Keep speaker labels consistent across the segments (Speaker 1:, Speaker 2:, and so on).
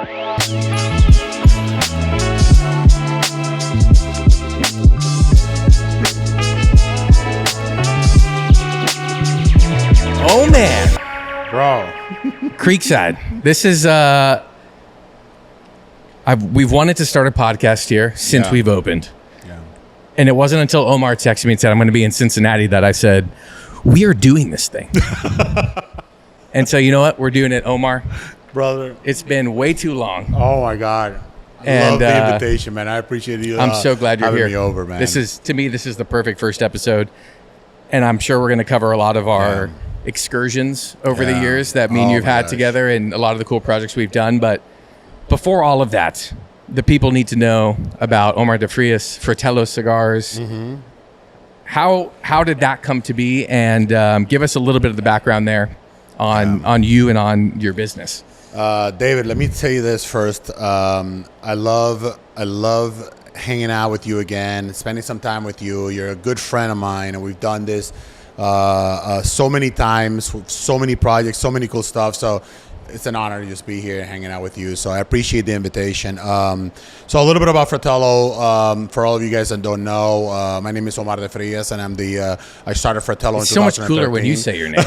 Speaker 1: Oh man,
Speaker 2: Bro.
Speaker 1: Creekside. This is we've wanted to start a podcast here since we've opened.
Speaker 2: Yeah.
Speaker 1: And it wasn't until Omar texted me and said, I'm going to be in Cincinnati, that I said, we are doing this thing. And so, you know what? We're doing it, Omar.
Speaker 2: Brother.
Speaker 1: It's been way too long.
Speaker 2: Oh, my God. I love the invitation, man. I appreciate you.
Speaker 1: I'm so glad you're
Speaker 2: having
Speaker 1: here.
Speaker 2: Me over, man.
Speaker 1: This is the perfect first episode. And I'm sure we're going to cover a lot of our excursions over the years that me and you've had together, and a lot of the cool projects we've done. But before all of that, the people need to know about Omar de Frias, Fratello Cigars. Mm-hmm. How did that come to be? And give us a little bit of the background there on you and on your business.
Speaker 2: David, let me tell you this first. I love hanging out with you again, spending some time with you. You're a good friend of mine, and we've done this so many times, with so many projects, so many cool stuff. So it's an honor to just be here and hanging out with you. So I appreciate the invitation. So a little bit about Fratello. For all of you guys that don't know, my name is Omar de Frias, and I started Fratello in 2013.
Speaker 1: It's so much cooler when you say your name.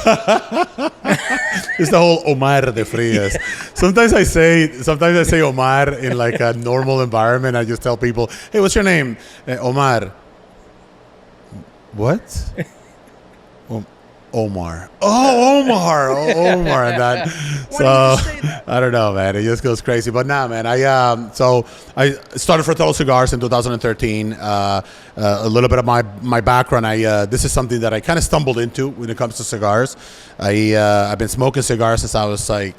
Speaker 2: It's the whole Omar de Frias. Sometimes I say Omar in like a normal environment. I just tell people, hey, what's your name? Omar. What? Omar. Oh, Omar. Omar. And that. So I don't know, man. It just goes crazy. But nah, man. I started Fratello Cigars in 2013. A little bit of my background. This is something that I kind of stumbled into when it comes to cigars. I've been smoking cigars since I was like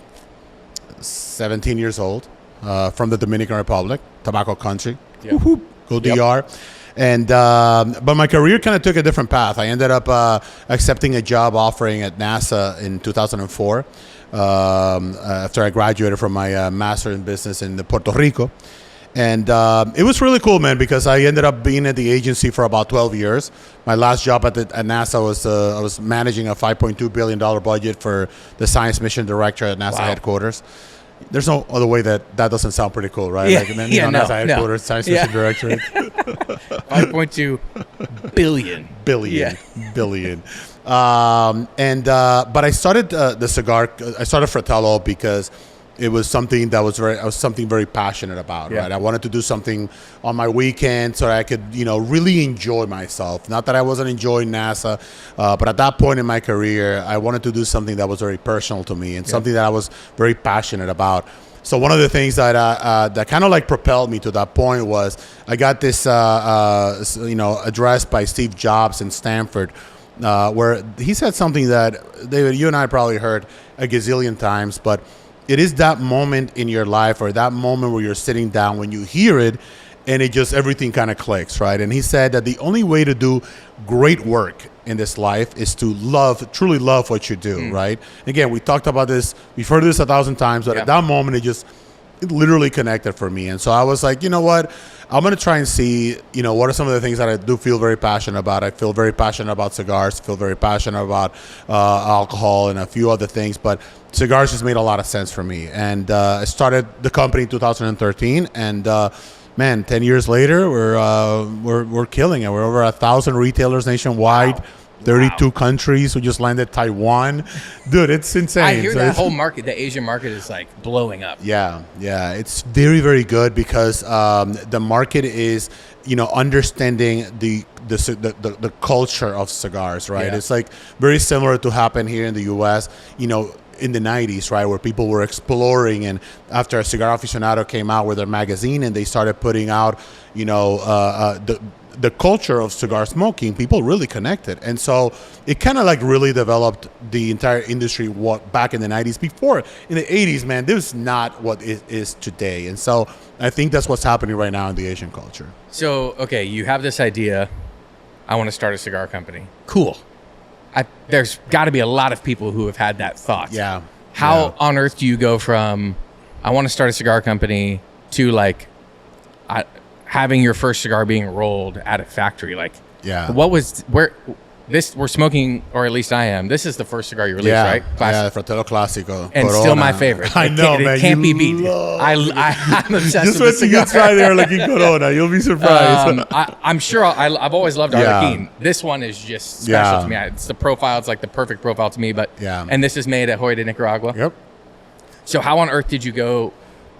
Speaker 2: 17 years old. From the Dominican Republic, tobacco country.
Speaker 1: Yep.
Speaker 2: Go DR. And but my career kind of took a different path. I ended up accepting a job offering at NASA in 2004 after I graduated from my master in business in Puerto Rico. And it was really cool, man, because I ended up being at the agency for about 12 years. My last job at NASA was I was managing a $5.2 billion budget for the science mission director at NASA headquarters. There's no other way that doesn't sound pretty cool, right?
Speaker 1: Yeah,
Speaker 2: like, NASA headquarters, science mission director.
Speaker 1: 5.2 billion.
Speaker 2: Billion. But I started I started Fratello because it was something that I was something very passionate about, right? I wanted to do something on my weekend so that I could, really enjoy myself. Not that I wasn't enjoying NASA, but at that point in my career, I wanted to do something that was very personal to me and something that I was very passionate about. So one of the things that that kind of like propelled me to that point was I got this, address by Steve Jobs in Stanford, where he said something that, David, you and I probably heard a gazillion times, but it is that moment in your life or that moment where you're sitting down when you hear it and it just everything kind of clicks, right? And he said that the only way to do great work in this life is to truly love what you do, right? Again, we talked about this, we've heard this 1,000 times, but at that moment it literally connected for me. And so I was like, you know what? I'm going to try and see, what are some of the things that I do feel very passionate about. I feel very passionate about cigars, feel very passionate about alcohol and a few other things, but cigars just made a lot of sense for me. And I started the company in 2013, and 10 years later, we're killing it. We're over 1,000 retailers nationwide. Wow. 32 countries. We just landed Taiwan. Dude, it's insane.
Speaker 1: I hear that whole market, the Asian market, is like blowing up.
Speaker 2: Yeah. It's very, very good because the market is, understanding the culture of cigars, right? Yeah. It's like very similar to happen here in the U.S., in the 90s, right, where people were exploring, and after a Cigar Aficionado came out with their magazine and they started putting out, the culture of cigar smoking, people really connected. And so it kind of like really developed the entire industry back in the 90s. Before, in the 80s, man, this is not what it is today. And so I think that's what's happening right now in the Asian culture.
Speaker 1: So, okay, you have this idea, I want to start a cigar company. Cool. There's got to be a lot of people who have had that thought.
Speaker 2: Yeah.
Speaker 1: How on earth do you go from, I want to start a cigar company, to like having your first cigar being rolled at a factory? Like, what was we're smoking, or at least I am. This is the first cigar you released, right?
Speaker 2: Yeah, Fratello Classico.
Speaker 1: And
Speaker 2: Corona.
Speaker 1: still my favorite.
Speaker 2: I know, man.
Speaker 1: It can't be beat. I'm obsessed
Speaker 2: Just
Speaker 1: with the
Speaker 2: wait till you
Speaker 1: cigar.
Speaker 2: try the Arlequin Corona. You'll be surprised.
Speaker 1: I'm sure I've always loved
Speaker 2: Yeah.
Speaker 1: Arlequin. This one is just special
Speaker 2: Yeah.
Speaker 1: to me. It's the profile. It's like the perfect profile to me. But
Speaker 2: Yeah.
Speaker 1: And this is made at Hoya de Nicaragua.
Speaker 2: Yep.
Speaker 1: So how on earth did you go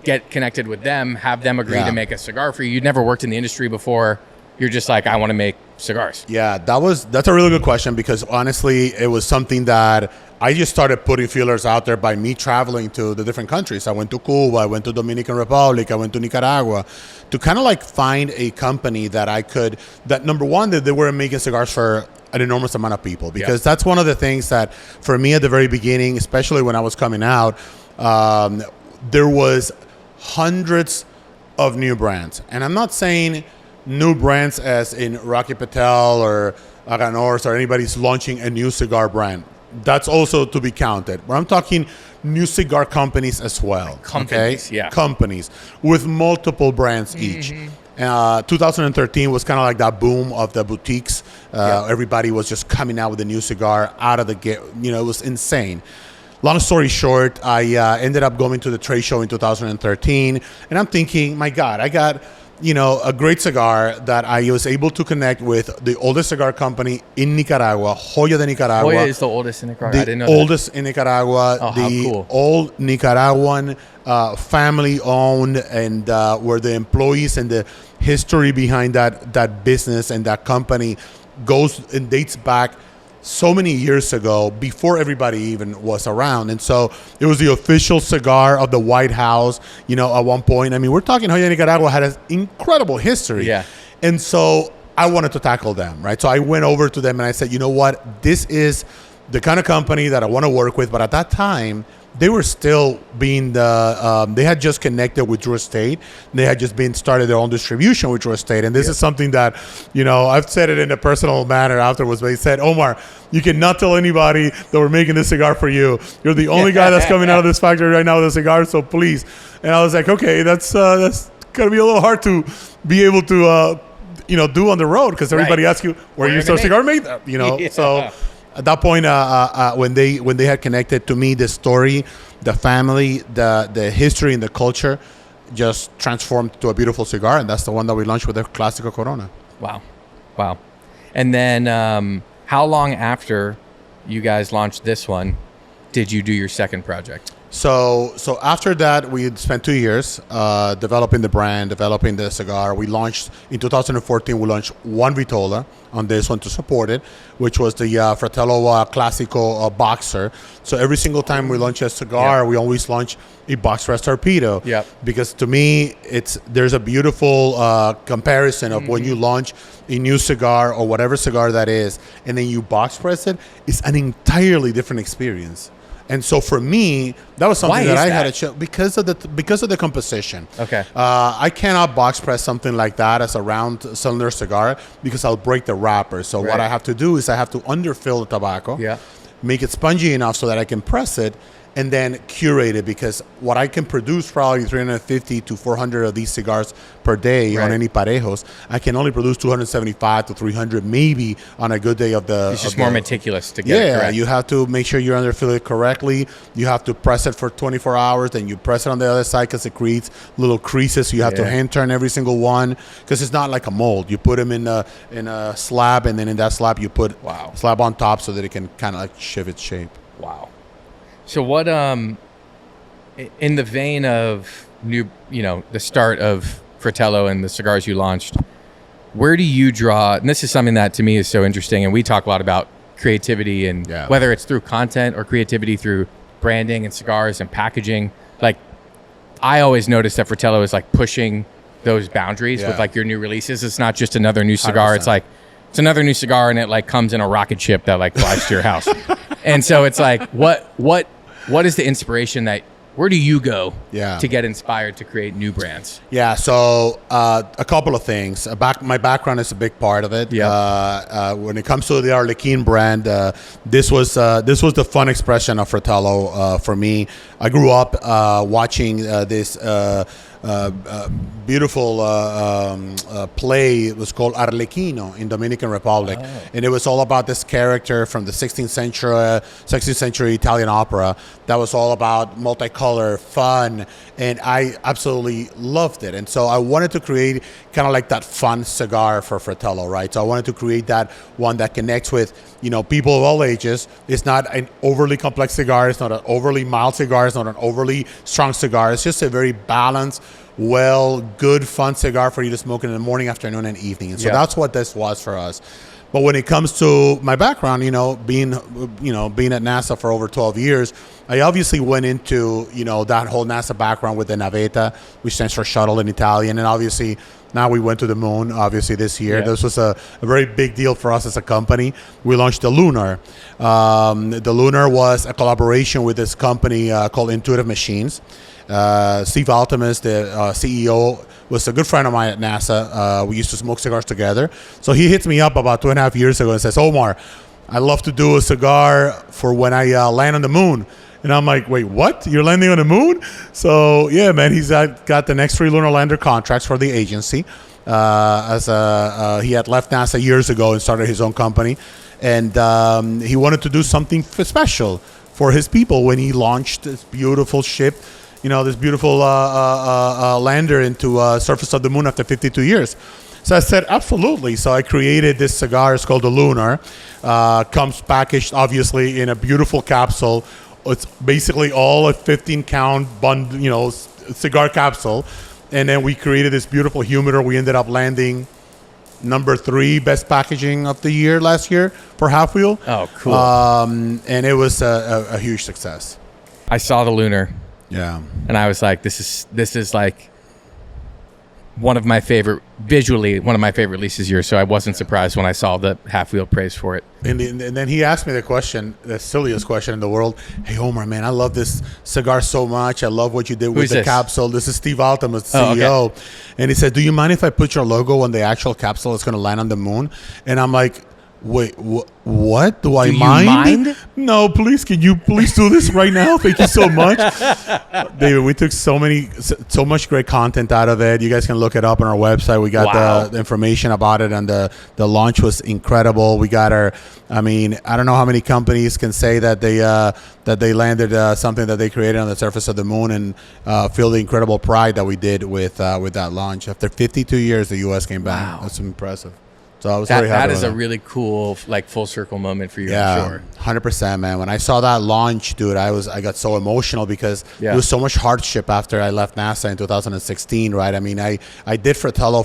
Speaker 1: get connected with them, have them agree to make a cigar for you? You'd never worked in the industry before. You're just like, I want to make cigars.
Speaker 2: Yeah, that's a really good question, because honestly, it was something that I just started putting feelers out there by me traveling to the different countries. I went to Cuba, I went to Dominican Republic, I went to Nicaragua, to kind of like find a company that number one, that they were making cigars for an enormous amount of people, because that's one of the things that for me at the very beginning, especially when I was coming out, there was hundreds of new brands. And I'm not saying new brands as in Rocky Patel or Aganor's or anybody's launching a new cigar brand. That's also to be counted. But I'm talking new cigar companies as well.
Speaker 1: Companies, yeah.
Speaker 2: Companies with multiple brands each. 2013 was kind of like that boom of the boutiques. Everybody was just coming out with a new cigar out of the gate. You know, it was insane. Long story short, I ended up going to the trade show in 2013, and I'm thinking, my God, I got a great cigar that I was able to connect with the oldest cigar company in Nicaragua, Hoya de Nicaragua.
Speaker 1: Hoya is the oldest in Nicaragua. I didn't know
Speaker 2: oldest in Nicaragua.
Speaker 1: Oh, how cool.
Speaker 2: Old Nicaraguan, family-owned, and where the employees and the history behind that business and that company goes and dates back so many years ago, before everybody even was around. And so it was the official cigar of the White House, at one point. I mean, we're talking Hoya de Nicaragua had an incredible history.
Speaker 1: Yeah.
Speaker 2: And so I wanted to tackle them, right? So I went over to them and I said, you know what? This is the kind of company that I want to work with. But at that time, they were still being they had just connected with Drew Estate. They had just started their own distribution with Drew Estate. And this is something that, I've said it in a personal manner afterwards. But they said, Omar, you cannot tell anybody that we're making this cigar for you. You're the only guy that's coming out of this factory right now with a cigar, so please. And I was like, okay, that's going to be a little hard to be able to, do on the road, because everybody asks you, where your cigar made? So at that point, when they had connected to me, the story, the family, the history, and the culture just transformed to a beautiful cigar, and that's the one that we launched with the Clásico Corona.
Speaker 1: Wow. And then how long after you guys launched this one did you do your second project?
Speaker 2: So after that, we spent 2 years developing the brand, developing the cigar. We launched in 2014. We launched one Vitola on this one to support it, which was the Fratello Classico Boxer. So every single time we launch a cigar, we always launch a box press torpedo.
Speaker 1: Yeah.
Speaker 2: Because to me, there's a beautiful comparison of when you launch a new cigar or whatever cigar that is, and then you box press it. It's an entirely different experience. And so for me, that was something that I had to check because of the composition.
Speaker 1: Okay.
Speaker 2: I cannot box press something like that as a round cylinder cigar because I'll break the wrapper. So what I have to do is I have to underfill the tobacco, make it spongy enough so that I can press it, and then curate it, because what I can produce probably 350 to 400 of these cigars per day on any parejos, I can only produce 275 to 300 maybe on a good day of the...
Speaker 1: It's just more meticulous to get it correct.
Speaker 2: You have to make sure you underfill it correctly. You have to press it for 24 hours, then you press it on the other side because it creates little creases. So you have to hand turn every single one, because it's not like a mold. You put them in a slab, and then in that slab you put slab on top so that it can kind of like shift its shape.
Speaker 1: Wow. So what, in the vein of the start of Fratello and the cigars you launched, where do you draw, and this is something that to me is so interesting, and we talk a lot about creativity and whether it's through content or creativity through branding and cigars and packaging. Like, I always notice that Fratello is like pushing those boundaries with like your new releases. It's not just another new cigar. 100%. It's like, it's another new cigar, and it like comes in a rocket ship that like flies to your house. And so it's like, what is the inspiration where do you go to get inspired to create new brands? Yeah,
Speaker 2: so a couple of things. My background is a big part of it. When it comes to the Arlequin brand, this was the fun expression of Fratello for me. I grew up watching this beautiful play. It was called Arlequino in Dominican Republic, and it was all about this character from the 16th century Italian opera that was all about multicolor, fun, and I absolutely loved it. And so I wanted to create kind of like that fun cigar for Fratello, right? So I wanted to create that one that connects with, people of all ages. It's not an overly complex cigar. It's not an overly mild cigar. It's not an overly strong cigar. It's just a very balanced, good, fun cigar for you to smoke in the morning, afternoon, and evening. And so that's what this was for us. But when it comes to my background, being at NASA for over 12 years, I obviously went into, that whole NASA background with the Navetta, which stands for shuttle in Italian. And obviously now we went to the moon, obviously this year. Yeah. This was a very big deal for us as a company. We launched the Lunar. The Lunar was a collaboration with this company called Intuitive Machines. Steve Altemus, the CEO, was a good friend of mine at NASA. We used to smoke cigars together. So he hits me up about 2.5 years ago and says, Omar, I'd love to do a cigar for when I land on the moon. And I'm like, wait, what? You're landing on the moon? So, yeah, man, he's got the next 3 lunar lander contracts for the agency. He had left NASA years ago and started his own company. And he wanted to do something special for his people when he launched this beautiful ship, this beautiful lander into surface of the moon after 52 years. So I said, absolutely. So I created this cigar. It's called the Lunar. Comes packaged, obviously, in a beautiful capsule. It's basically all a 15-count cigar capsule. And then we created this beautiful humidor. We ended up landing number 3 best packaging of the year last year for Half Wheel.
Speaker 1: Oh, cool.
Speaker 2: And it was a huge success.
Speaker 1: I saw the Lunar.
Speaker 2: Yeah.
Speaker 1: And I was like, this is like one of my favorite releases here. So I wasn't surprised when I saw the Half Wheel praise for it.
Speaker 2: And then he asked me the question, the silliest question in the world. Hey, Omar, man, I love this cigar so much. I love what you did with the capsule. This is Steve Altemus, CEO. Okay. And he said, do you mind if I put your logo on the actual capsule that's going to land on the moon? And I'm like, wait, what? Do I mind? No, please. Can you please do this right now? Thank you so much. David, we took so much great content out of it. You guys can look it up on our website. We got the information about it, and the launch was incredible. We got I don't know how many companies can say that they landed something that they created on the surface of the moon, and feel the incredible pride that we did with that launch. After 52 years, the U.S. came back. Wow. That's impressive. So I was very happy.
Speaker 1: That is a really cool, full circle moment for you.
Speaker 2: Yeah,
Speaker 1: I'm sure.
Speaker 2: 100%, man. When I saw that launch, dude, I got so emotional because there was so much hardship after I left NASA in 2016, right? I did Fratello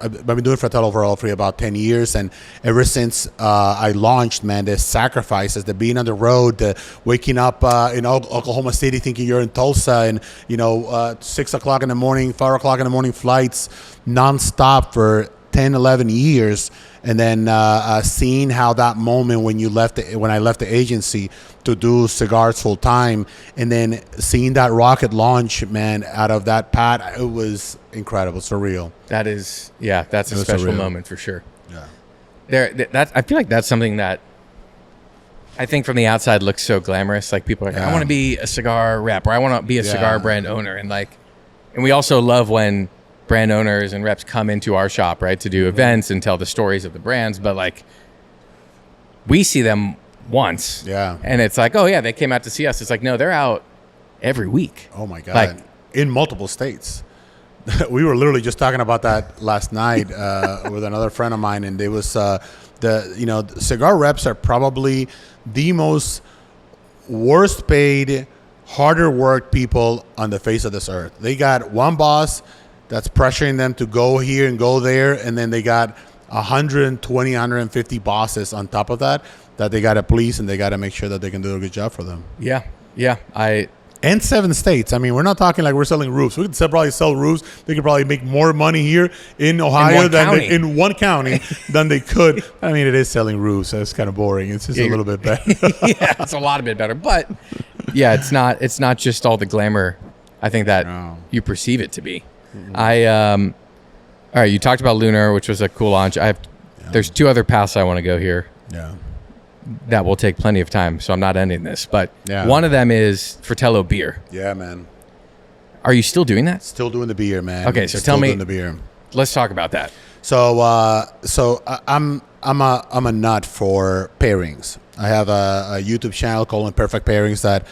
Speaker 2: I've been doing Fratello for about 10 years, and ever since I launched, man, the sacrifices, the being on the road, the waking up in Oklahoma City thinking you're in Tulsa, and 6 o'clock in the morning, 5 o'clock in the morning flights, nonstop for 10, 11 years, and then seeing how that moment when I left the agency to do cigars full time, and then seeing that rocket launch, man, out of that pad, it was incredible, surreal.
Speaker 1: That's a special moment for sure.
Speaker 2: Yeah.
Speaker 1: I feel like that's something that I think from the outside looks so glamorous. Like people are like, I want to be a cigar rep, or I want to be a cigar brand owner, and we also love when brand owners and reps come into our shop, right, to do events and tell the stories of the brands. But we see them once, and it's like, oh yeah, they came out to see us. It's like, no, they're out every week.
Speaker 2: Oh my god, in multiple states. We were literally just talking about that last night with another friend of mine, and it was cigar reps are probably the most worst paid, harder worked people on the face of this earth. They got one boss that's pressuring them to go here and go there, and then they got 120, 150 bosses on top of that they got to please, and they got to make sure that they can do a good job for them.
Speaker 1: Yeah.
Speaker 2: And 7 states. We're not talking like we're selling roofs. We could probably sell roofs. They could probably make more money here in Ohio in one county than they could. It is selling roofs. So it's kind of boring. It's just a little bit better.
Speaker 1: Yeah, it's a lot bit better. But yeah, it's not just all the glamour, I think, that you perceive it to be. Mm-hmm. All right, you talked about Lunar, which was a cool launch. There's 2 other paths I want to go here.
Speaker 2: Yeah.
Speaker 1: That will take plenty of time, so I'm not ending this. But one of them is Fratello beer.
Speaker 2: Yeah, man.
Speaker 1: Are you still doing that?
Speaker 2: Still doing the beer, man.
Speaker 1: Okay, so
Speaker 2: still
Speaker 1: tell me.
Speaker 2: doing the beer.
Speaker 1: Let's talk about that.
Speaker 2: So I'm a nut for pairings. I have a YouTube channel called Imperfect Pairings that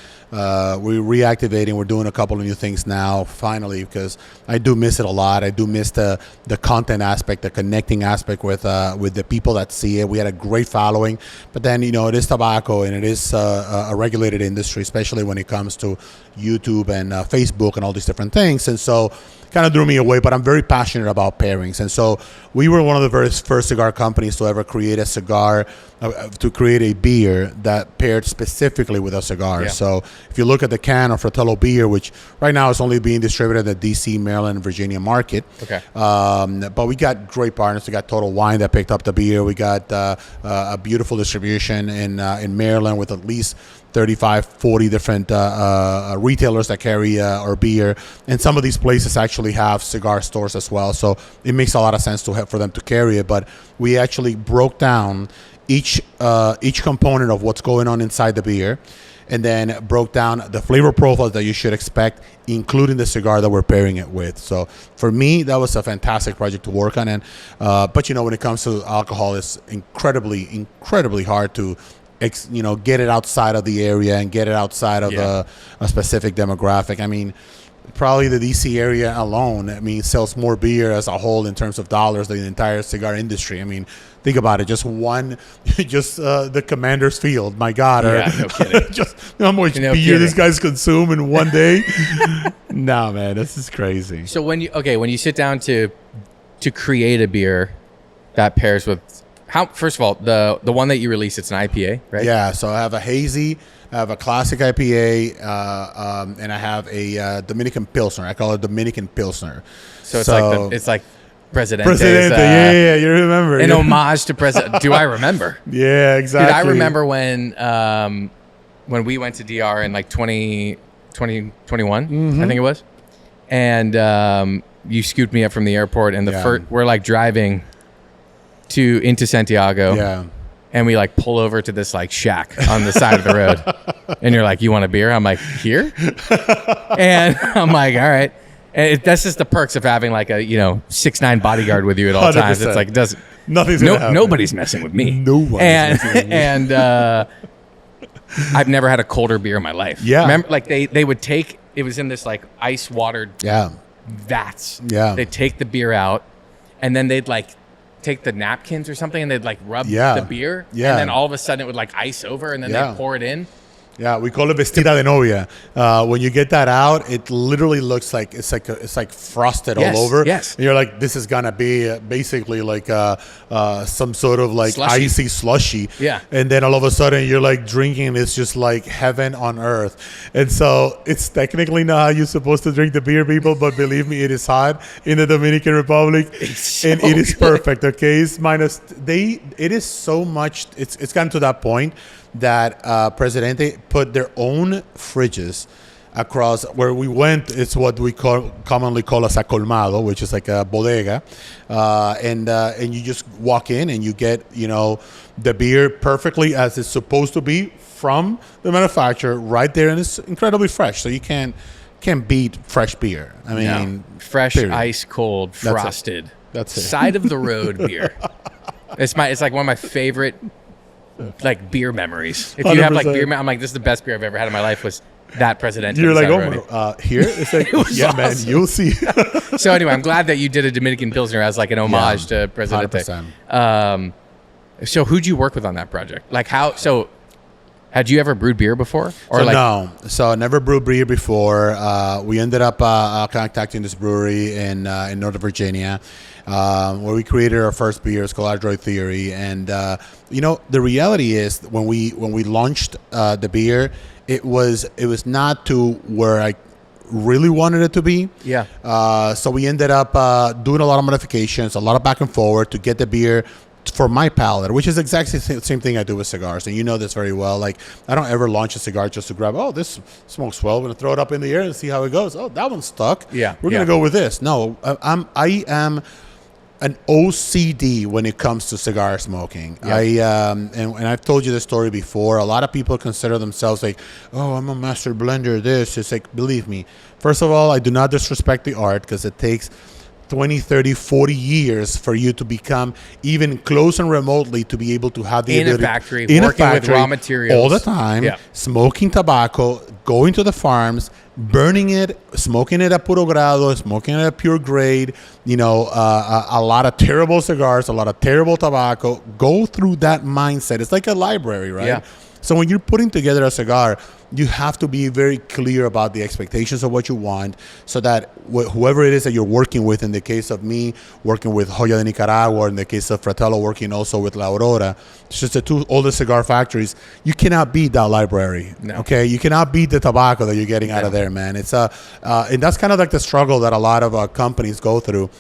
Speaker 2: we're reactivating. We're doing a couple of new things now, finally, because I do miss it a lot. I do miss the content aspect, the connecting aspect with the people that see it. We had a great following, but then, you know, it is tobacco and it is a regulated industry, especially when it comes to YouTube and Facebook and all these different things. And so kind of drew me away, but I'm very passionate about pairings. And so we were one of the very first cigar companies to ever create a cigar, to create a beer that paired specifically with a cigar.
Speaker 1: Yeah.
Speaker 2: So if you look at the can of Fratello beer, which right now is only being distributed in the DC, Maryland, and Virginia market.
Speaker 1: Okay.
Speaker 2: But we got great partners. We got Total Wine that picked up the beer. We got a beautiful distribution in Maryland with at least 35, 40 different retailers that carry our beer. And some of these places actually have cigar stores as well. So it makes a lot of sense for them to carry it. But we actually broke down each component of what's going on inside the beer, and then broke down the flavor profiles that you should expect, including the cigar that we're pairing it with. So for me, that was a fantastic project to work on. And but, you know, when it comes to alcohol, it's incredibly hard to get it outside of the area and get it outside of a specific demographic. I mean, probably the DC area alone, sells more beer as a whole in terms of dollars than the entire cigar industry. I mean, think about it. Just the Commander's Field. My God.
Speaker 1: Yeah, no kidding.
Speaker 2: Just how much beer these guys consume in one day. Nah, man, this is crazy.
Speaker 1: So when you sit down to create a beer that pairs with, first of all, the one that you release, it's an IPA, right?
Speaker 2: Yeah, so I have a hazy, I have a classic IPA, and I have a Dominican Pilsner. I call it Dominican Pilsner.
Speaker 1: So it's like Presidente's,
Speaker 2: yeah, you remember.
Speaker 1: An homage to President. Do I remember?
Speaker 2: Yeah, exactly.
Speaker 1: Dude, I remember when we went to DR in like 2021,
Speaker 2: Mm-hmm.
Speaker 1: I think it was, and you scooped me up from the airport, and we're like driving into Santiago.
Speaker 2: Yeah.
Speaker 1: And we like pull over to this like shack on the side of the road, and you're like, "You want a beer?" I'm like, "Here," and I'm like, "All right." And that's just the perks of having like a 6'9" bodyguard with you at all 100%. Times. It's like
Speaker 2: nothing's gonna happen.
Speaker 1: Nobody's messing with me.
Speaker 2: Nobody's messing with me.
Speaker 1: And I've never had a colder beer in my life.
Speaker 2: Yeah,
Speaker 1: remember, like they would take it was in this like ice watered vats.
Speaker 2: Yeah,
Speaker 1: they'd take the beer out, and then they'd like take the napkins or something, and they'd like rub the beer, and then all of a sudden it would like ice over, and then they'd pour it in. Yeah,
Speaker 2: we call it vestida de novia. When you get that out, it literally looks like it's like frosted all over.
Speaker 1: Yes,
Speaker 2: and you're like, this is gonna be basically like some sort of like
Speaker 1: slushy.
Speaker 2: Icy slushy.
Speaker 1: Yeah,
Speaker 2: and then all of a sudden you're like drinking. It's just like heaven on earth. And so it's technically not how you're supposed to drink the beer, people. But believe me, it is hot in the Dominican Republic, and it is perfect. Okay, it is so much. It's gotten to that point that Presidente put their own fridges across where we went. It's what we commonly call a sacolmado, which is like a bodega, and you just walk in and you get the beer perfectly as it's supposed to be from the manufacturer right there, and it's incredibly fresh. So you can't beat fresh beer. I mean,
Speaker 1: fresh,
Speaker 2: period.
Speaker 1: Ice cold, frosted.
Speaker 2: That's it.
Speaker 1: Side of the road beer. It's like one of my favorite like beer memories. If you
Speaker 2: 100%.
Speaker 1: have like beer, I'm like, this is the best beer I've ever had in my life. Was that Presidente?
Speaker 2: You're like, here? It's like, yeah, awesome. Man, you'll see.
Speaker 1: So anyway, I'm glad that you did a Dominican Pilsner as like an homage to Presidente.
Speaker 2: 100%.
Speaker 1: So who'd you work with on that project? Like how? So had you ever brewed beer before? Or
Speaker 2: no. So I never brewed beer before. We ended up contacting this brewery in Northern Virginia, where we created our first beer. It's called Android Theory. And the reality is when we launched the beer, it was not to where I really wanted it to be.
Speaker 1: Yeah.
Speaker 2: So we ended up doing a lot of modifications, a lot of back and forward to get the beer for my palate, which is exactly the same thing I do with cigars. And you know this very well. Like, I don't ever launch a cigar just to grab, this smokes well. I'm going to throw it up in the air and see how it goes. Oh, that one's stuck.
Speaker 1: Yeah.
Speaker 2: We're going to go with this. No, I am an OCD when it comes to cigar smoking. And I've told you this story before. A lot of people consider themselves like, oh, I'm a master blender. This, it's like, believe me. First of all, I do not disrespect the art, because it takes 20, 30, 40 years for you to become even close and remotely to be able to have the ability.
Speaker 1: Working with raw materials
Speaker 2: all the time, smoking tobacco, going to the farms, burning it, smoking it at puro grado, smoking it at pure grade, a lot of terrible cigars, a lot of terrible tobacco. Go through that mindset. It's like a library, right? Yeah. So when you're putting together a cigar, you have to be very clear about the expectations of what you want, so that whoever it is that you're working with, in the case of me, working with Joya de Nicaragua, or in the case of Fratello, working also with La Aurora, it's just the two oldest cigar factories, you cannot beat that library. No. Okay? You cannot beat the tobacco that you're getting out of there, man. It's and that's kind of like the struggle that a lot of companies go through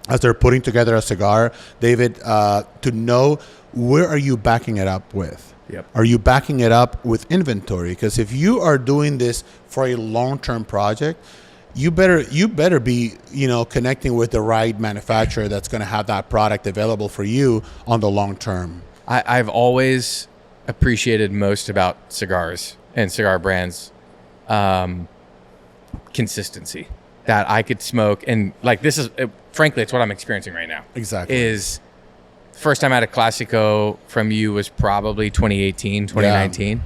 Speaker 2: as they're putting together a cigar, David, to know where are you backing it up with. Yep. Are you backing it up with inventory? Because if you are doing this for a long-term project, you better be connecting with the right manufacturer that's going to have that product available for you on the long term.
Speaker 1: I've always appreciated most about cigars and cigar brands consistency. That I could smoke, and like this is frankly, it's what I'm experiencing right now.
Speaker 2: Exactly.
Speaker 1: Is first time I had a Classico from you was probably 2018, 2019. Yeah.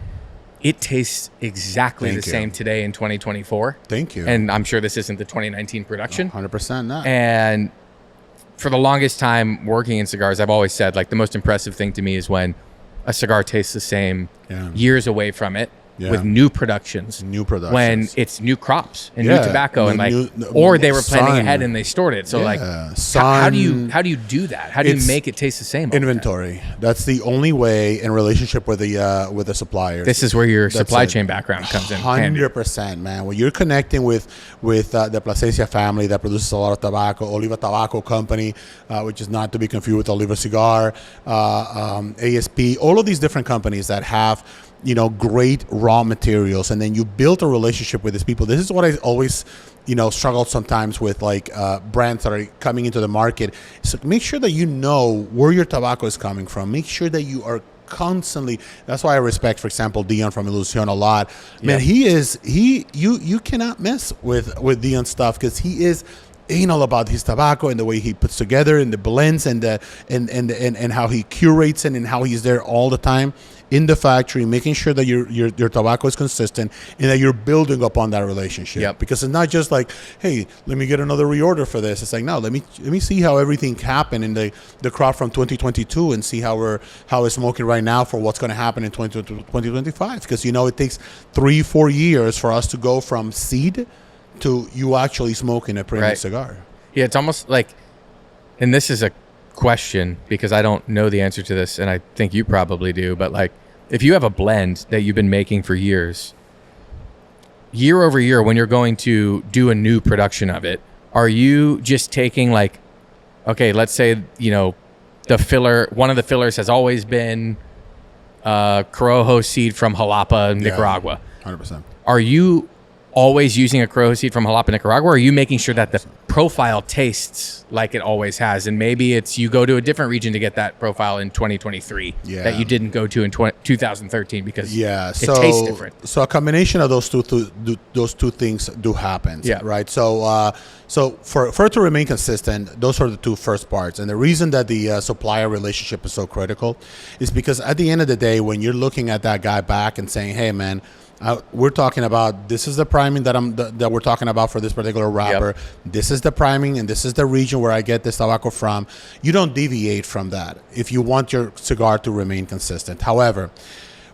Speaker 1: It tastes exactly the same today in 2024.
Speaker 2: Thank you.
Speaker 1: And I'm sure this isn't the 2019 production.
Speaker 2: 100% not.
Speaker 1: And for the longest time working in cigars, I've always said, like, the most impressive thing to me is when a cigar tastes the same years away from it. With new productions. When it's new crops and new tobacco or they were planning ahead and they stored it. So how do you do that? How do you make it taste the same?
Speaker 2: Inventory. That's the only way in relationship with the suppliers.
Speaker 1: This is where your supply chain background comes in.
Speaker 2: 100%, man. When you're connecting with the Plasencia family that produces a lot of tobacco, Oliva Tobacco Company, which is not to be confused with Oliva Cigar, ASP, all of these different companies that have great raw materials, and then you build a relationship with these people. This is what I always struggle sometimes with, like brands that are coming into the market. So make sure that you know where your tobacco is coming from. Make sure that you are constantly. That's why I respect, for example, Dion from Ilusion a lot. Man, you cannot mess with Dion stuff, because he is anal about his tobacco and the way he puts together and the blends and how he curates it, and how he's there all the time in the factory, making sure that your tobacco is consistent and that you're building upon that relationship. Yep. Because it's not just like, hey, let me get another reorder for this. It's like, no, let me see how everything happened in the crop from 2022 and see how it's smoking right now for what's going to happen in 2025. Because it takes 3-4 years for us to go from seed to you actually smoking a premium cigar.
Speaker 1: Yeah, it's almost like, and this is a question because I don't know the answer to this, and I think you probably do, but like, if you have a blend that you've been making for years, year over year, when you're going to do a new production of it, are you just taking like, okay, let's say, the filler, one of the fillers has always been Corojo seed from Jalapa, Nicaragua.
Speaker 2: 100%.
Speaker 1: Are you always using a Corojo seed from Jalapa, Nicaragua, or are you making sure that the profile tastes like it always has? And maybe it's you go to a different region to get that profile in 2023 that you didn't go to in 2013 because it tastes different.
Speaker 2: So a combination of those two things do happen. Yeah. Right. So for it to remain consistent, those are the two first parts. And the reason that the supplier relationship is so critical is because at the end of the day, when you're looking at that guy back and saying, hey, man, we're talking about, this is the priming that we're talking about for this particular wrapper. Yep. This is the priming, and this is the region where I get this tobacco from. You don't deviate from that if you want your cigar to remain consistent. However,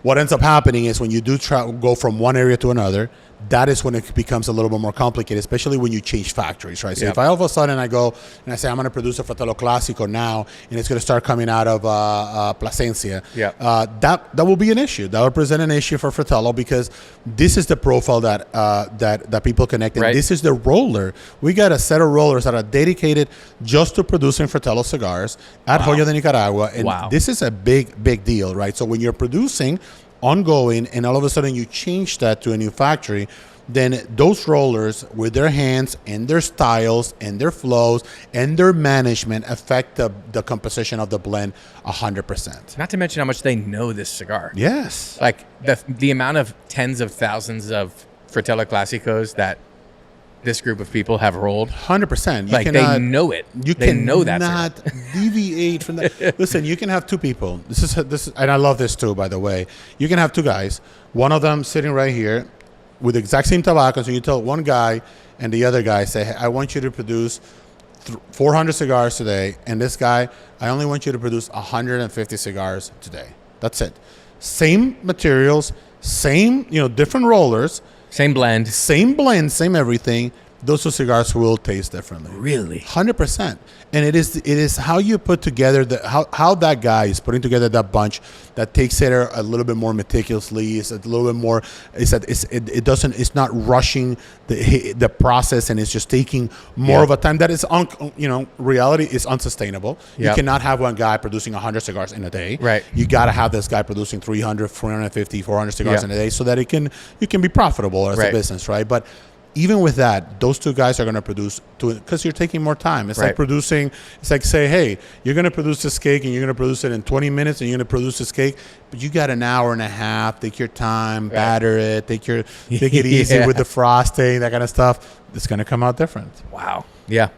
Speaker 2: what ends up happening is when you do go from one area to another, that is when it becomes a little bit more complicated, especially when you change factories, right? So if I all of a sudden I go and I say I'm going to produce a Fratello Clásico now, and it's going to start coming out of Plasencia, that will be an issue. That will present an issue for Fratello because this is the profile that people connect. And this is the roller. We got a set of rollers that are dedicated just to producing Fratello cigars at Joya de Nicaragua, and this is a big deal, right? So when you're producing ongoing and all of a sudden you change that to a new factory, then those rollers with their hands and their styles and their flows and their management affect the composition of the blend 100%.
Speaker 1: Not to mention how much they know this cigar.
Speaker 2: Yes.
Speaker 1: Like the amount of tens of thousands of Fratello Clásicos that this group of people have rolled.
Speaker 2: 100%.
Speaker 1: Like they know it. They know that.
Speaker 2: Not deviate from that. Listen, you can have two people. This is, and I love this too, by the way. You can have two guys. One of them sitting right here with the exact same tobacco. So you tell one guy and the other guy, say, hey, I want you to produce 400 cigars today. And this guy, I only want you to produce 150 cigars today. That's it. Same materials, same, different rollers.
Speaker 1: Same blend,
Speaker 2: same everything. Those two cigars will taste differently.
Speaker 1: Really?
Speaker 2: 100%. And it is how you put together how that guy is putting together that bunch that takes it a little bit more meticulously. It's a little bit more. It's not rushing the process, and it's just taking more of a time. That is reality is unsustainable.
Speaker 1: Yep.
Speaker 2: You cannot have one guy producing 100 cigars in a day.
Speaker 1: Right.
Speaker 2: You got to have this guy producing 300, 450, 400 cigars in a day, so that you can be profitable as a business, right? But even with that, those two guys are going to produce because you're taking more time. It's like producing. It's like say, hey, you're going to produce this cake and you're going to produce it in 20 minutes and you're going to produce this cake, but you got an hour and a half. Take your time, batter it, take it easy with the frosting, that kind of stuff. It's going to come out different.
Speaker 1: Wow. Yeah.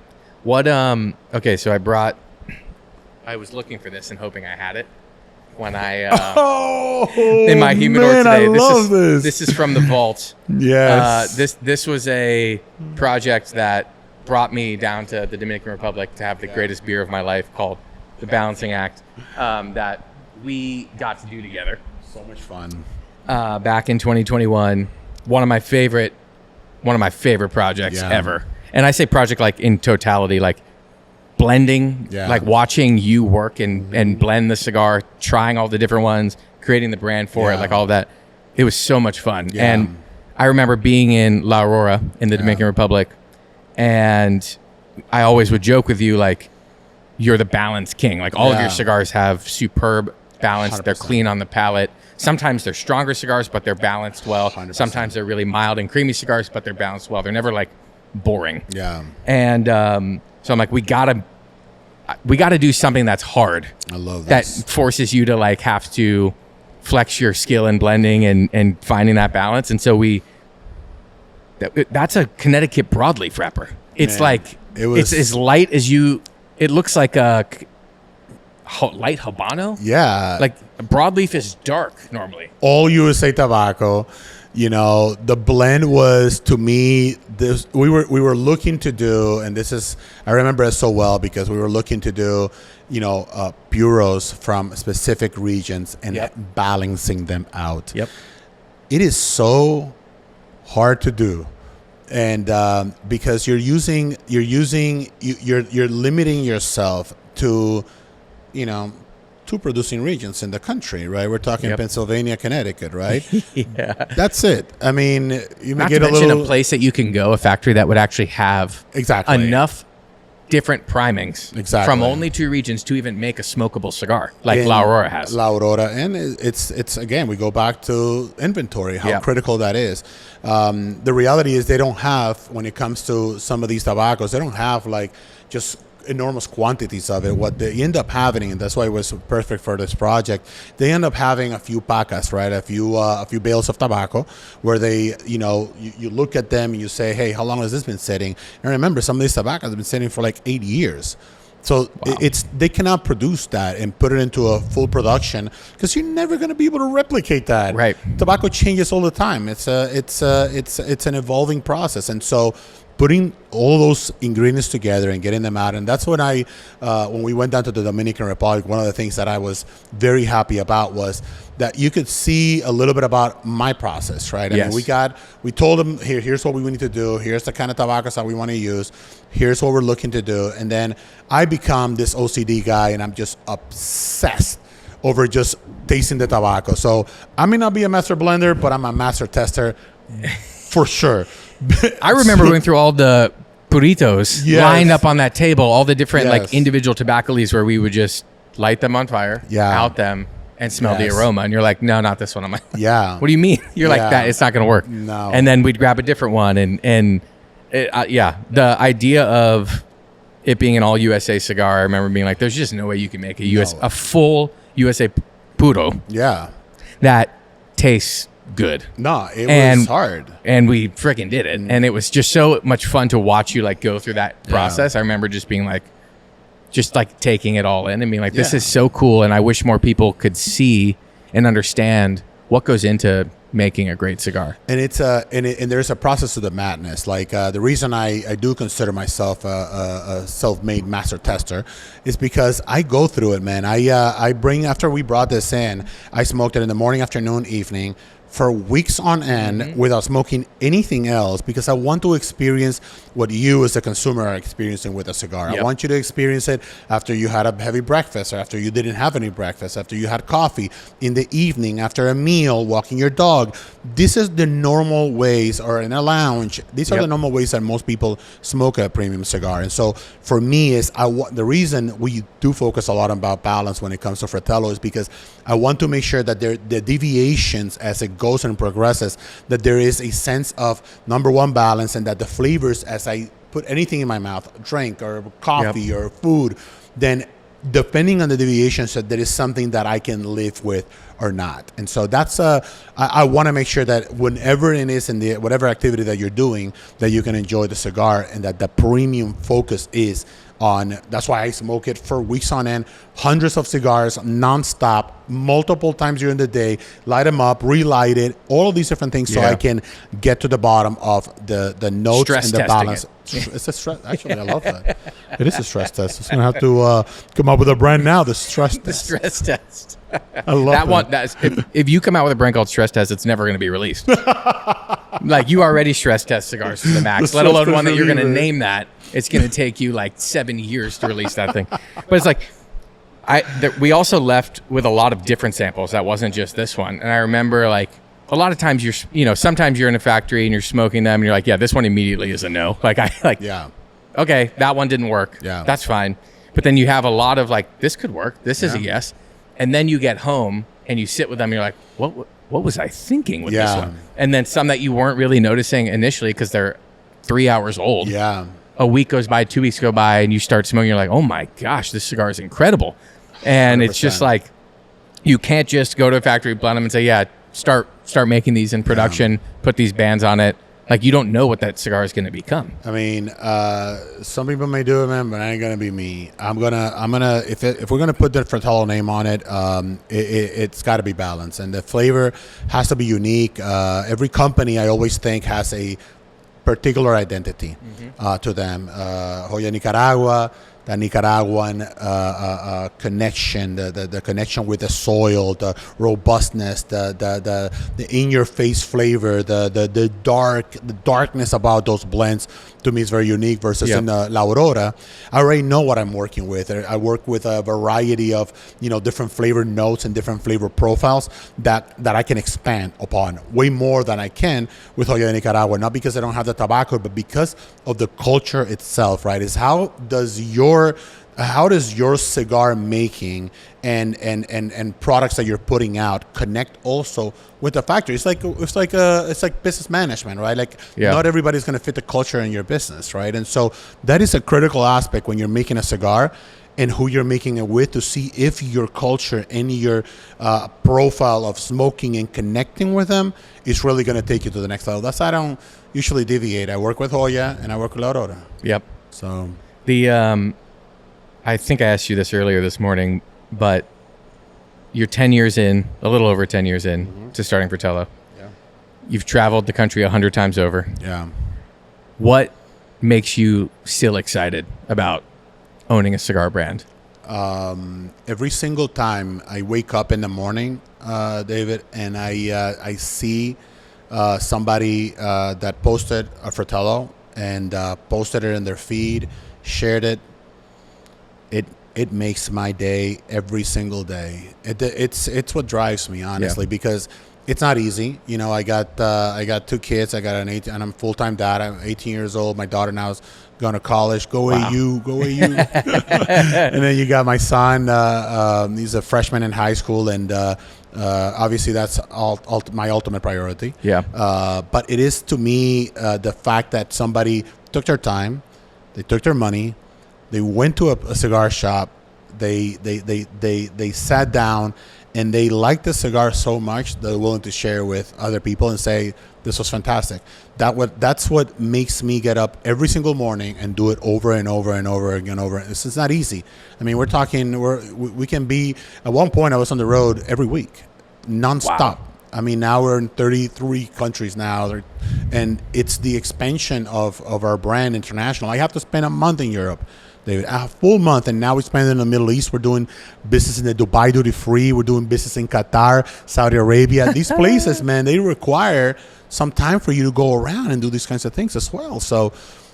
Speaker 1: What? Okay. So I was looking for this and hoping I had it when I in my humidor today. This is from the vault.
Speaker 2: Yes.
Speaker 1: This was a project that brought me down to the Dominican Republic to have the greatest beer of my life, called the Balancing Act, that we got to do together.
Speaker 2: So much fun.
Speaker 1: Back in 2021, one of my favorite projects ever. And I say project like in totality, like blending, like watching you work and blend the cigar, trying all the different ones, creating the brand for it, like all of that. It was so much fun. And I remember being in La Aurora in the Dominican Republic, and I always would joke with you, like, you're the balance king. Like, all of your cigars have superb balance.
Speaker 2: 100%.
Speaker 1: They're clean on the palate. Sometimes they're stronger cigars, but they're balanced well.
Speaker 2: 100%.
Speaker 1: Sometimes they're really mild and creamy cigars, but they're balanced well. They're never, like, boring.
Speaker 2: Yeah.
Speaker 1: And so I'm like, we gotta do something that's hard.
Speaker 2: I love this.
Speaker 1: That forces you to, like, have to flex your skill in blending and finding that balance. And so that's a Connecticut broadleaf wrapper. It's it's as light as it looks like a light Habano.
Speaker 2: Yeah.
Speaker 1: Like, broadleaf is dark normally.
Speaker 2: All USA tobacco. The blend was, to me, this we were looking to do, and this is, I remember it so well because we were looking to do, bureaus from specific regions and balancing them out.
Speaker 1: Yep.
Speaker 2: It is so hard to do, and because you're limiting yourself to, two producing regions in the country, right? We're talking Pennsylvania, Connecticut, right? That's it. I mean, you may
Speaker 1: Not
Speaker 2: get
Speaker 1: to
Speaker 2: a
Speaker 1: mention
Speaker 2: little
Speaker 1: a place that you can go, a factory that would actually have enough different primings from only two regions to even make a smokable cigar, like La Aurora has.
Speaker 2: La Aurora, and it's again, we go back to inventory, how critical that is. The reality is they don't have, when it comes to some of these tobaccos, they don't have like just enormous quantities of it. What they end up having, and that's why it was perfect for this project, they end up having a few pacas, right? A few bales of tobacco, where they, you look at them and you say, hey, how long has this been sitting? And remember, some of these tobaccos have been sitting for like 8 years. So they cannot produce that and put it into a full production because you're never going to be able to replicate that.
Speaker 1: Right.
Speaker 2: Tobacco changes all the time. It's an evolving process, and so putting all those ingredients together and getting them out. And that's when when we went down to the Dominican Republic, one of the things that I was very happy about was that you could see a little bit about my process, right? I mean, we told them, here's what we need to do. Here's the kind of tobaccos that we want to use. Here's what we're looking to do. And then I become this OCD guy, and I'm just obsessed over just tasting the tobacco. So I may not be a master blender, but I'm a master tester for sure.
Speaker 1: I remember going through all the burritos lined up on that table, all the different like individual tobacco leaves where we would just light them on fire, out them, and smell the
Speaker 2: Yes.
Speaker 1: aroma, and you're like, no, not this one. I'm like,
Speaker 2: Yeah.
Speaker 1: what do you mean? You're like,
Speaker 2: Yeah.
Speaker 1: that it's not going to work.
Speaker 2: No.
Speaker 1: And then we'd grab a different one, and the idea of it being an all USA cigar, I remember being like, there's just no way you can make a full USA puro
Speaker 2: Yeah.
Speaker 1: that tastes good.
Speaker 2: No, it
Speaker 1: And-
Speaker 2: was hard.
Speaker 1: And we freaking did it. And it was just so much fun to watch you like go through that process. I remember just being like, taking it all in and being like, this
Speaker 2: Yeah.
Speaker 1: is so cool. And I wish more people could see and understand what goes into making a great cigar.
Speaker 2: And it's and there's a process to the madness. Like the reason I do consider myself a self-made master tester is because I go through it, man. I bring, after we brought this in, I smoked it in the morning, afternoon, evening for weeks on end without smoking anything else, because I want to experience what you as a consumer are experiencing with a cigar.
Speaker 1: Yep.
Speaker 2: I want you to experience it after you had a heavy breakfast, or after you didn't have any breakfast, after you had coffee, in the evening, after a meal, walking your dog. This is the normal ways, or in a lounge. These are the normal ways that most people smoke a premium cigar. And so for me, is the reason we do focus a lot about balance when it comes to Fratello is because I want to make sure that the deviations as it goes and progresses, that there is a sense of, number one, balance, and that the flavors, as I put anything in my mouth, drink or coffee or food, then depending on the deviations, that there is something that I can live with or not. And so that's I want to make sure that whenever it is in the whatever activity that you're doing, that you can enjoy the cigar, and that the premium focus is on. That's why I smoke it for weeks on end, hundreds of cigars nonstop, multiple times during the day, light them up, relight it, all of these different things, so I can get to the bottom of the notes
Speaker 1: Stress
Speaker 2: and the
Speaker 1: testing
Speaker 2: balance.
Speaker 1: it.
Speaker 2: It's a stress. Actually, I love that. It is a stress test. It's gonna have to come up with a brand now. The stress
Speaker 1: The
Speaker 2: test.
Speaker 1: stress test.
Speaker 2: I love
Speaker 1: That one. That's if you come out with a brand called stress test, it's never going to be released. Like, you already stress test cigars to the max,
Speaker 2: The
Speaker 1: let
Speaker 2: stress
Speaker 1: alone
Speaker 2: test
Speaker 1: one that you're going to
Speaker 2: reliever.
Speaker 1: name that. It's going to take you like 7 years to release that thing. But it's like, we also left with a lot of different samples. That wasn't just this one. And I remember, like, a lot of times sometimes you're in a factory and you're smoking them and you're like, yeah, this one immediately is a no.
Speaker 2: Yeah.
Speaker 1: Okay, that one didn't work.
Speaker 2: Yeah.
Speaker 1: That's fine. But then you have a lot of like, this could work. This is a yes. And then you get home and you sit with them and you're like, what was I thinking with this one? And then some that you weren't really noticing initially because they're 3 hours old.
Speaker 2: Yeah.
Speaker 1: A week goes by, 2 weeks go by, and you start smoking. You're like, oh my gosh, this cigar is incredible. And 100%. It's just like, you can't just go to a factory, blend them, and say, yeah, start making these in production, put these bands on it. Like, you don't know what that cigar is going to become.
Speaker 2: I mean, some people may do it, man, but it ain't gonna be me. I'm gonna if we're gonna put the Fratello name on it, it's got to be balanced, and the flavor has to be unique. Every company, I always think, has a particular identity to them. Joya Nicaragua, the Nicaraguan connection, the connection with the soil, the robustness, the in-your-face flavor, the darkness about those blends, to me is very unique. Versus in La Aurora, I already know what I'm working with. I work with a variety of different flavor notes and different flavor profiles that I can expand upon way more than I can with Joya de Nicaragua. Not because I don't have the tobacco, but because of the culture itself. Right? Is how does your cigar making and products that you're putting out connect also with the factory? It's like business management, right? Like, not everybody's going to fit the culture in your business, right? And so that is a critical aspect when you're making a cigar, and who you're making it with, to see if your culture and your profile of smoking and connecting with them is really going to take you to the next level. That's why I don't usually deviate. I work with Joya and I work with La Aurora.
Speaker 1: Yep.
Speaker 2: So
Speaker 1: I think I asked you this earlier this morning, but you're 10 years in, a little over 10 years in to starting Fratello.
Speaker 2: Yeah.
Speaker 1: You've traveled the country 100 times over.
Speaker 2: Yeah.
Speaker 1: What makes you still excited about owning a cigar brand?
Speaker 2: Every single time I wake up in the morning, David, and I see somebody that posted a Fratello and posted it in their feed, shared it, it makes my day every single day. It's what drives me, honestly, because It's not easy. You know, I got 2 kids. I got and I'm full-time dad. I'm 18 years old. My daughter now is going to college. Go AU, go AU. And then you got my son. He's a freshman in high school, and obviously that's my ultimate priority.
Speaker 1: Yeah.
Speaker 2: But it is, to me, the fact that somebody took their time, they took their money, they went to a cigar shop, they sat down, and they liked the cigar so much they're willing to share with other people and say, this was fantastic. That's what makes me get up every single morning and do it over and over and over again. This is not easy. I mean, we're talking, we can be, at one point I was on the road every week, nonstop. Wow. I mean, now we're in 33 countries now, and it's the expansion of our brand international. I have to spend a month in Europe, David, a full month, and now we spend it in the Middle East. We're doing business in the Dubai duty free. We're doing business in Qatar, Saudi Arabia. These places, man, they require some time for you to go around and do these kinds of things as well. So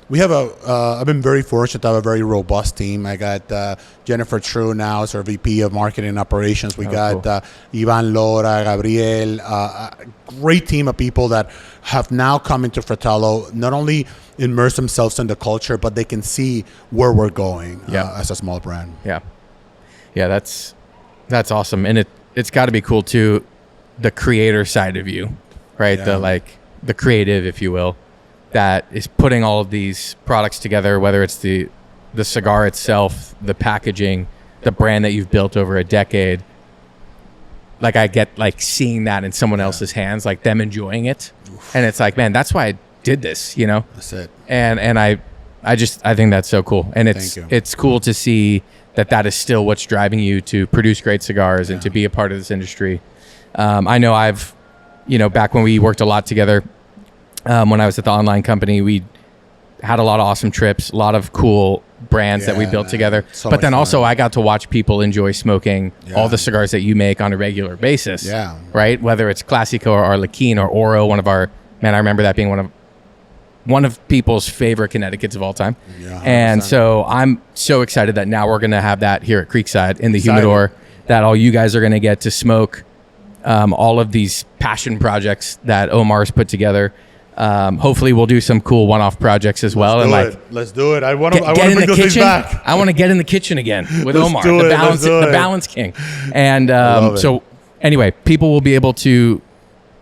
Speaker 2: we have I've been very fortunate to have a very robust team. I got Jennifer True now as our VP of Marketing and Operations. We got cool. Ivan Lora, Gabriel, a great team of people that have now come into Fratello, not only immerse themselves in the culture, but they can see where we're going as a small brand.
Speaker 1: Yeah. Yeah, that's awesome. And it's got to be cool too, the creator side of you, right? Yeah. The creative, if you will, that is putting all of these products together, whether it's the cigar itself, the packaging, the brand that you've built over a decade. Like, I get seeing that in someone else's hands, like them enjoying it. Oof. And it's like, man, that's why I did this, you know?
Speaker 2: That's it.
Speaker 1: And I think that's so cool. And it's cool to see that is still what's driving you to produce great cigars and to be a part of this industry. I know back when we worked a lot together, when I was at the online company, we had a lot of awesome trips, a lot of cool brands that we built together. So but then also I got to watch people enjoy smoking all the cigars that you make on a regular basis. Yeah. Right? Whether it's Classico or Arlequin or Oro, I remember that being one of people's favorite Connecticut's of all time. Yeah, 100%. And so I'm so excited that now we're going to have that here at Creekside in the humidor, that all you guys are going to get to smoke all of these passion projects that Omar's put together. Hopefully we'll do some cool one-off projects as well.
Speaker 2: Let's do it. I want to bring those things back.
Speaker 1: I want to get in the kitchen again with Omar, the balance king. And so anyway, people will be able to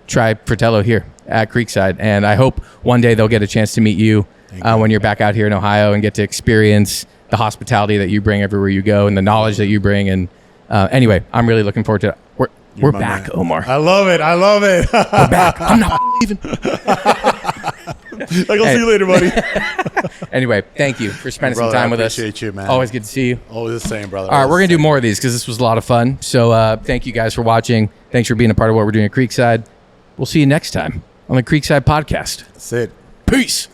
Speaker 1: try Fratello here at Creekside, and I hope one day they'll get a chance to meet you when you're back out here in Ohio and get to experience the hospitality that you bring everywhere you go and the knowledge that you bring. And anyway, I'm really looking forward to it. We're back, man. Omar.
Speaker 2: I love it.
Speaker 1: We're back. I'm not leaving.
Speaker 2: I'll see you later, buddy.
Speaker 1: Anyway, thank you for spending some time with us.
Speaker 2: I appreciate you, man.
Speaker 1: Always good to see you.
Speaker 2: Always the same, brother.
Speaker 1: All right, we're going to do more of these because this was a lot of fun. So thank you guys for watching. Thanks for being a part of what we're doing at Creekside. We'll see you next time on the Creekside Podcast.
Speaker 2: That's it.
Speaker 1: Peace.